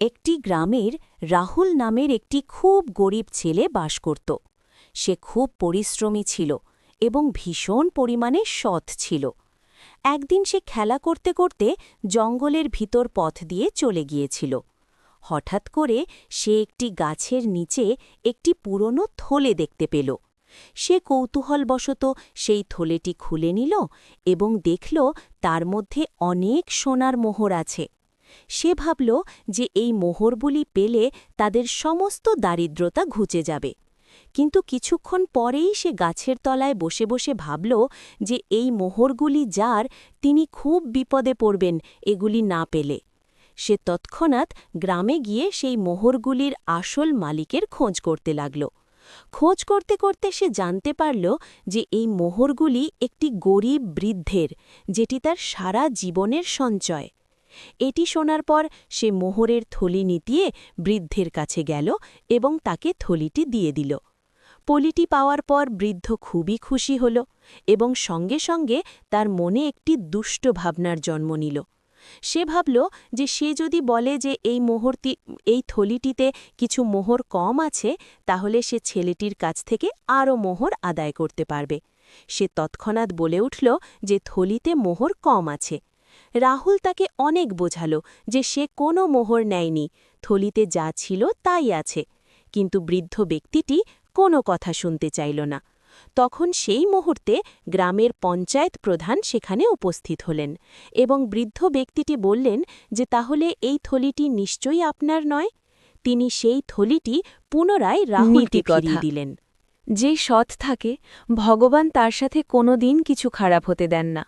একটি গ্রামের রাহুল নামের একটি খুব গরিব ছেলে বাস করত। সে খুব পরিশ্রমী ছিল এবং ভীষণ পরিমাণে সৎ ছিল। একদিন সে খেলা করতে করতে জঙ্গলের ভিতর পথ দিয়ে চলে গিয়েছিল। হঠাৎ করে সে একটি গাছের নিচে একটি পুরনো থলে দেখতে পেল। সে কৌতূহলবশত সেই থলেটি খুলে নিল এবং দেখল তার মধ্যে অনেক সোনার মোহর আছে। সে ভাবল যে এই মোহরগুলি পেলে তাদের সমস্ত দারিদ্রতা ঘুচে যাবে। কিন্তু কিছুক্ষণ পরেই সে গাছের তলায় বসে বসে ভাবল যে এই মোহরগুলি যার, তিনি খুব বিপদে পড়বেন এগুলি না পেলে। সে তৎক্ষণাৎ গ্রামে গিয়ে সেই মোহরগুলির আসল মালিকের খোঁজ করতে লাগল। খোঁজ করতে করতে সে জানতে পারল যে এই মোহরগুলি একটি গরিব বৃদ্ধের, যেটি তার সারা জীবনের সঞ্চয়। এটি শোনার পর সে মোহরের থলি নিতিয়ে বৃদ্ধের কাছে গেল এবং তাকে থলিটি দিয়ে দিল। পলিটি পাওয়ার পর বৃদ্ধ খুবই খুশি হল এবং সঙ্গে সঙ্গে তার মনে একটি দুষ্ট ভাবনার জন্ম নিল। সে ভাবল যে সে যদি বলে যে এই থলিটিতে কিছু মোহর কম আছে, তাহলে সে ছেলেটির কাছ থেকে আরও মোহর আদায় করতে পারবে। সে তৎক্ষণাৎ বলে উঠল যে থলিতে মোহর কম আছে। রাহুল তাকে অনেক বোঝাল যে সে কোনো মোহর নেয়নি, থলিতে যা ছিল তাই আছে। কিন্তু বৃদ্ধ ব্যক্তিটি কোনো কথা শুনতে চাইল না। তখন সেই মুহূর্তে গ্রামের পঞ্চায়েত প্রধান সেখানে উপস্থিত হলেন এবং বৃদ্ধ ব্যক্তিটি বললেন যে তাহলে এই থলিটি নিশ্চয়ই আপনার নয়। তিনি সেই থলিটি পুনরায় রাহুলকে ফিরিয়ে দিলেন। যে সৎ থাকে, ভগবান তার সাথে কোনোদিন কিছু খারাপ হতে দেন না।